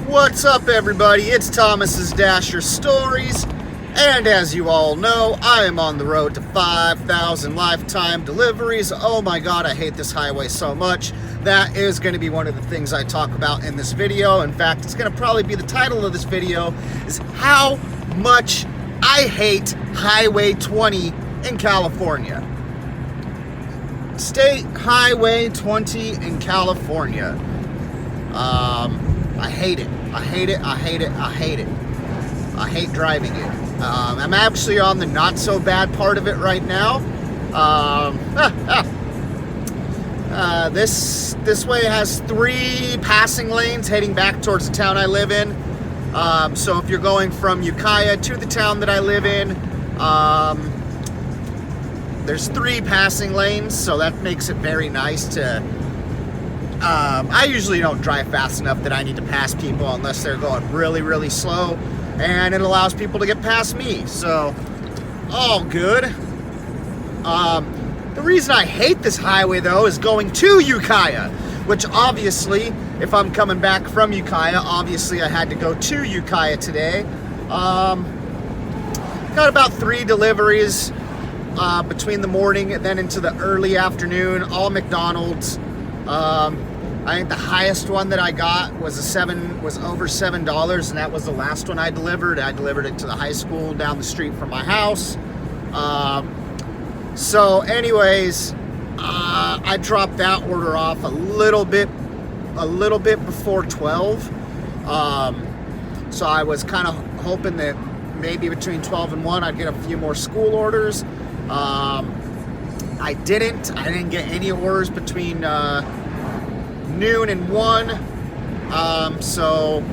What's up, everybody? It's Thomas's Dasher Stories, and as you all know, I am on the road to 5,000 lifetime deliveries. Oh my god, I hate this highway so much. That is going to be one of the things I talk about in this video. In fact, it's going to probably be the title of this video, is how much I hate Highway 20 in California. State Highway 20 in California. I hate it. I hate it. I hate it. I hate it. I hate driving it. I'm actually on the not so bad part of it right now. This way has 3 passing lanes heading back towards the town I live in. So if you're going from Ukiah to the town that I live in, there's 3 passing lanes, so that makes it very nice to... I usually don't drive fast enough that I need to pass people unless they're going really, really slow, and it allows people to get past me, so all good. The reason I hate this highway, though, is going to Ukiah, which obviously, if I'm coming back from Ukiah, obviously I had to go to Ukiah today. Got about 3 deliveries between the morning and then into the early afternoon, all McDonald's. I think the highest one that I got was over $7, and that was the last one I delivered. I delivered it to the high school down the street from my house. So anyways, I dropped that order off a little bit before 12. So I was kind of hoping that maybe between 12 and 1 I'd get a few more school orders. I didn't get any orders between noon and 1, so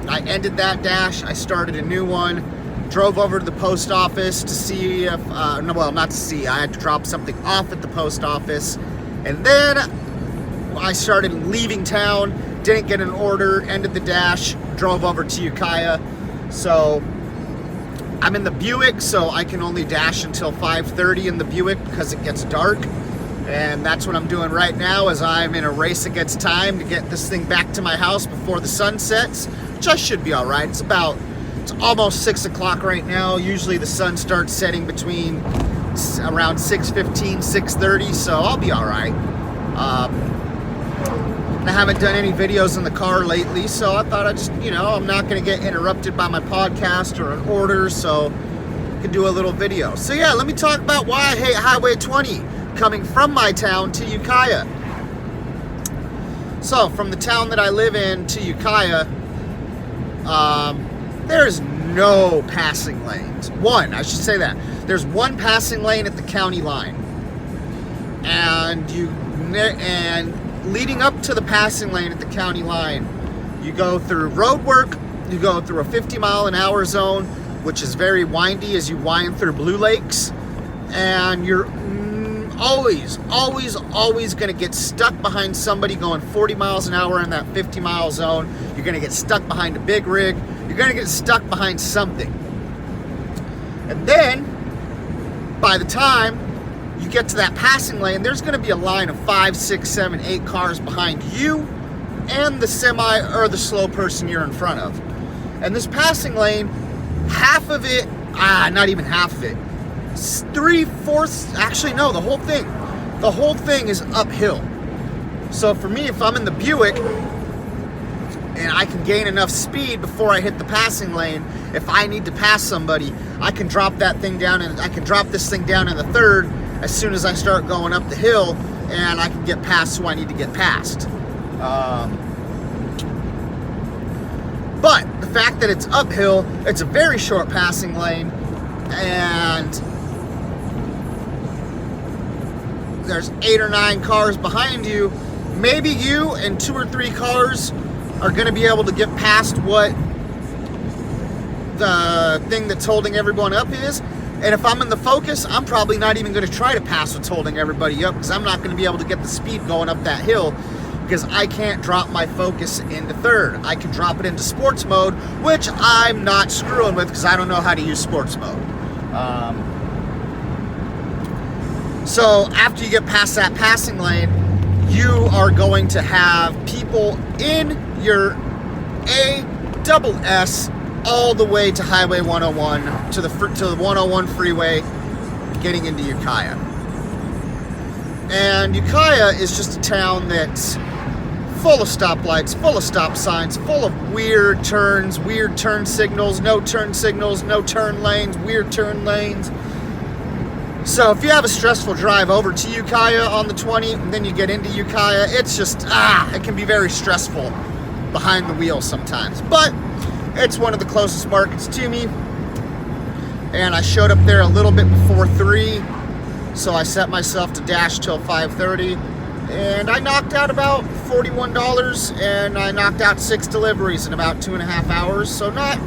I ended that dash. I started a new one, drove over to the post office to see if, not to see, I had to drop something off at the post office, and then I started leaving town, didn't get an order, ended the dash, drove over to Ukiah. So I'm in the Buick, so I can only dash until 5:30 in the Buick because it gets dark. And that's what I'm doing right now, as I'm in a race against time to get this thing back to my house before the sun sets, which I should be all right. It's almost 6 o'clock right now. Usually the sun starts setting between around 6:15, 6:30, so I'll be all right. I haven't done any videos in the car lately, so I thought I'd just, I'm not going to get interrupted by my podcast or an order, so I could do a little video. So yeah, let me talk about why I hate Highway 20. Coming from my town to Ukiah. So from the town that I live in to Ukiah, there's no passing lanes. I should say that. There's 1 passing lane at the county line. And leading up to the passing lane at the county line, you go through road work, you go through a 50-mile-an-hour zone, which is very windy as you wind through Blue Lakes, and you're always going to get stuck behind somebody going 40 miles an hour in that 50-mile zone. You're going to get stuck behind a big rig. You're going to get stuck behind something. And then, by the time you get to that passing lane, there's going to be a line of 5, 6, 7, 8 cars behind you and the semi or the slow person you're in front of. And this passing lane, half of it, not even half of it, 3/4, actually no, the whole thing is uphill. So for me, if I'm in the Buick and I can gain enough speed before I hit the passing lane, if I need to pass somebody, I can drop that thing down, and I can drop this thing down in the 3rd as soon as I start going up the hill, and I can get past who I need to get past. But the fact that it's uphill, it's a very short passing lane, and there's 8 or 9 cars behind you. Maybe you and 2 or 3 cars are going to be able to get past what the thing that's holding everyone up is. And if I'm in the focus, I'm probably not even going to try to pass what's holding everybody up, because I'm not going to be able to get the speed going up that hill, because I can't drop my focus into 3rd. I can drop it into sports mode, which I'm not screwing with because I don't know how to use sports mode. So after you get past that passing lane, you are going to have people in your A double S all the way to Highway 101 to the 101 freeway getting into Ukiah. And Ukiah is just a town that's full of stoplights, full of stop signs, full of weird turns, weird turn signals, no turn lanes, weird turn lanes. So if you have a stressful drive over to Ukiah on the 20 and then you get into Ukiah, it's just, it can be very stressful behind the wheel sometimes. But it's one of the closest markets to me. And I showed up there a little bit before 3, so I set myself to dash till 5:30. And I knocked out about $41, and I knocked out 6 deliveries in about 2.5 hours. So not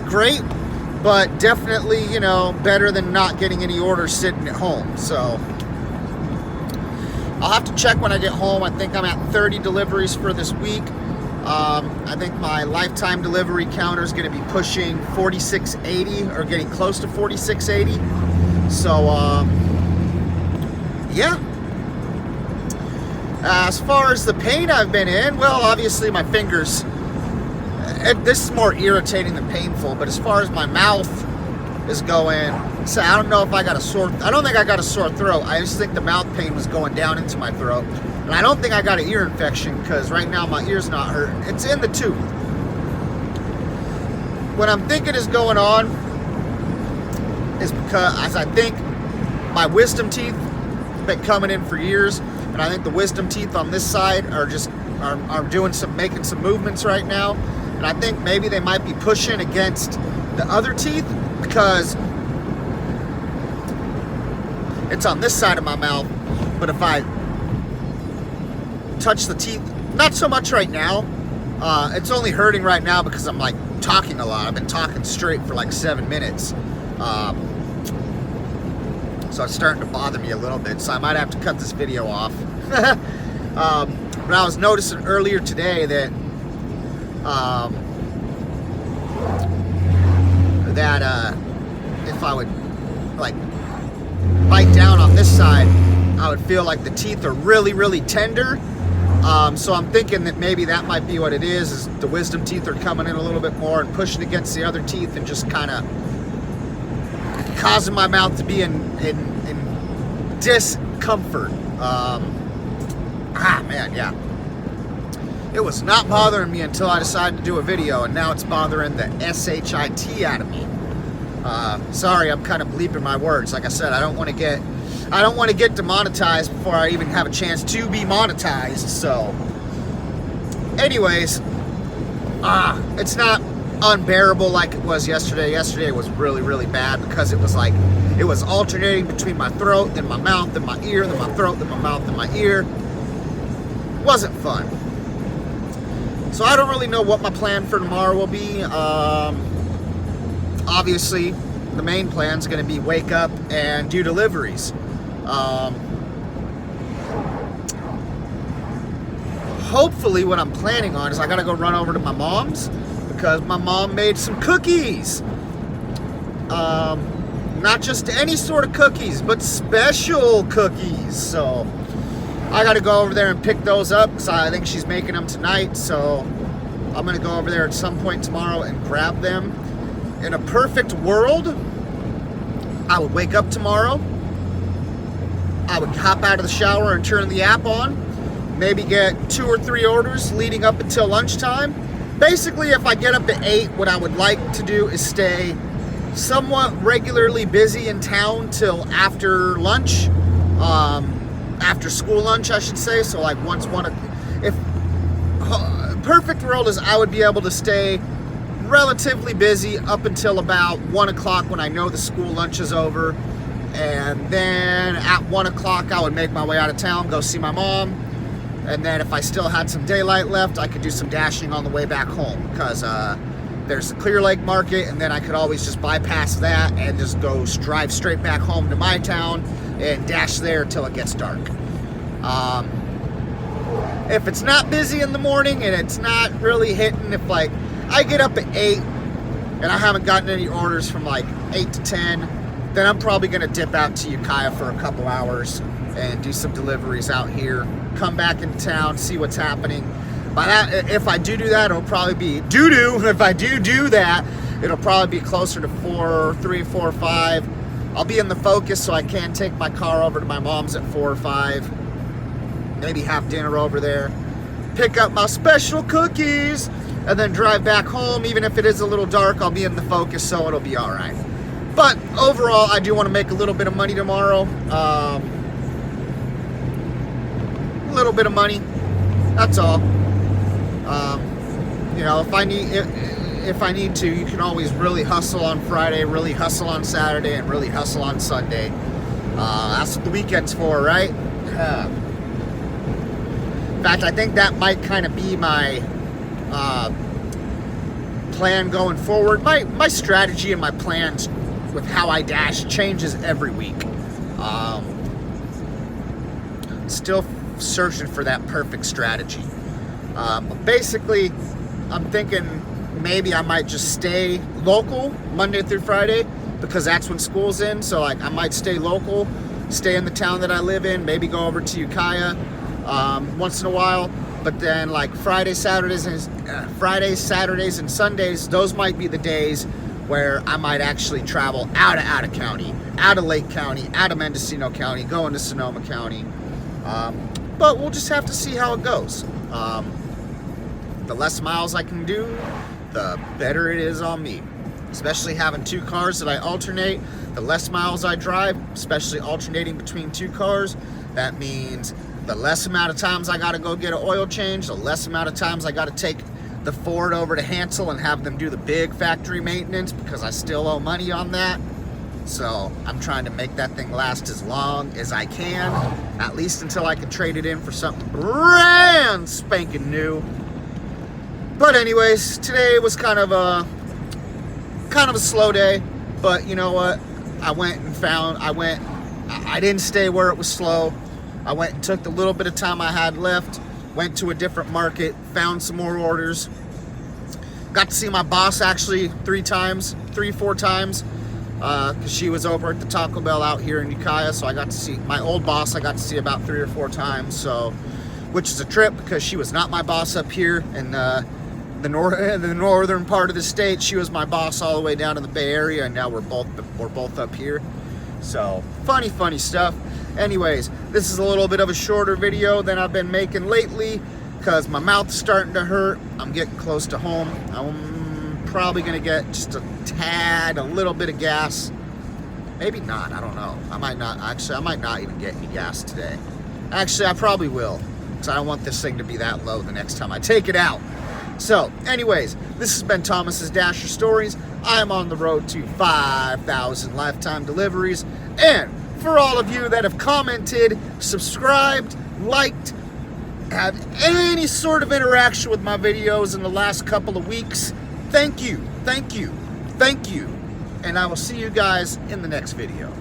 great, but definitely, better than not getting any orders sitting at home. So I'll have to check when I get home. I think I'm at 30 deliveries for this week. I think my lifetime delivery counter is going to be pushing 4680 or getting close to 4680. So, yeah. As far as the pain I've been in, well, obviously my fingers, this is more irritating than painful, but as far as my mouth is going, so I don't know if I got I don't think I got a sore throat. I just think the mouth pain was going down into my throat. And I don't think I got an ear infection because right now my ear's not hurting. It's in the tooth. What I'm thinking is going on is because I think my wisdom teeth have been coming in for years, and I think the wisdom teeth on this side are making some movements right now. And I think maybe they might be pushing against the other teeth because it's on this side of my mouth. But if I touch the teeth, not so much right now. It's only hurting right now because I'm like talking a lot. I've been talking straight for like 7 minutes. So it's starting to bother me a little bit. So I might have to cut this video off. But I was noticing earlier today that if I would like bite down on this side, I would feel like the teeth are really, really tender. So I'm thinking that maybe that might be what it is the wisdom teeth are coming in a little bit more and pushing against the other teeth and just kind of causing my mouth to be in discomfort. Man, yeah. It was not bothering me until I decided to do a video, and now it's bothering the SHIT out of me. Sorry, I'm kind of bleeping my words. Like I said, I don't want to get demonetized before I even have a chance to be monetized. So, anyways, it's not unbearable like it was yesterday. Yesterday was really, really bad because it was alternating between my throat, then my mouth, then my ear, then my throat, then my mouth, then my ear. It wasn't fun. So I don't really know what my plan for tomorrow will be. Obviously, the main plan is going to be wake up and do deliveries. Hopefully what I'm planning on is I gotta go run over to my mom's because my mom made some cookies. Not just any sort of cookies, but special cookies. So I gotta go over there and pick those up because I think she's making them tonight. So I'm gonna go over there at some point tomorrow and grab them. In a perfect world, I would wake up tomorrow, I would hop out of the shower and turn the app on, maybe get 2 or 3 orders leading up until lunchtime. Basically, if I get up to 8, what I would like to do is stay somewhat regularly busy in town till after lunch, after school lunch, I should say. So like perfect world is I would be able to stay relatively busy up until about 1 o'clock when I know the school lunch is over. And then at 1 o'clock, I would make my way out of town, go see my mom. And then if I still had some daylight left, I could do some dashing on the way back home because there's the Clear Lake Market, and then I could always just bypass that and just drive straight back home to my town and dash there till it gets dark. If it's not busy in the morning and it's not really hitting, if like I get up at 8 and I haven't gotten any orders from like 8 to 10, then I'm probably going to dip out to Ukiah for a couple hours and do some deliveries out here, come back into town, see what's happening. By that, if I do that, it'll probably be doo-doo. If I do that, it'll probably be closer to 3, 4, or 5. I'll be in the Focus, so I can take my car over to my mom's at 4 or 5. Maybe have dinner over there. Pick up my special cookies, and then drive back home. Even if it is a little dark, I'll be in the Focus, so it'll be all right. But overall, I do want to make a little bit of money tomorrow. A little bit of money. That's all. You know, if I need to, you can always really hustle on Friday, really hustle on Saturday, and really hustle on Sunday. That's what the weekend's for, right? In fact, I think that might kind of be my plan going forward. My strategy and my plans with how I dash changes every week. Still searching for that perfect strategy. But basically, I'm thinking maybe I might just stay local Monday through Friday because that's when school's in. So like I might stay local, stay in the town that I live in, maybe go over to Ukiah once in a while. But then like Fridays, Saturdays, and Sundays, those might be the days where I might actually travel out of county, out of Lake County, out of Mendocino County, go into Sonoma County. But we'll just have to see how it goes. The less miles I can do, the better it is on me. Especially having 2 cars that I alternate. The less miles I drive, especially alternating between 2 cars, that means the less amount of times I gotta go get an oil change, the less amount of times I gotta take the Ford over to Hansel and have them do the big factory maintenance because I still owe money on that. So I'm trying to make that thing last as long as I can, at least until I can trade it in for something brand spanking new. But anyways, today was kind of a slow day, but you know what? I didn't stay where it was slow. I went and took the little bit of time I had left, went to a different market, found some more orders. Got to see my boss actually 3, 4 times, because she was over at the Taco Bell out here in Ukiah, so I got to see my old boss. I got to see about 3 or 4 times, so which is a trip because she was not my boss up here in the northern part of the state. She was my boss all the way down in the Bay Area, and now we're both up here. So funny stuff. Anyways, this is a little bit of a shorter video than I've been making lately because my mouth's starting to hurt. I'm getting close to home. I'm probably gonna get just a little bit of gas. Maybe not, I don't know. I might not even get any gas today. Actually, I probably will, because I don't want this thing to be that low the next time I take it out. So, anyways, this has been Thomas's Dasher Stories. I'm on the road to 5,000 lifetime deliveries. And for all of you that have commented, subscribed, liked, had any sort of interaction with my videos in the last couple of weeks, thank you. And I will see you guys in the next video.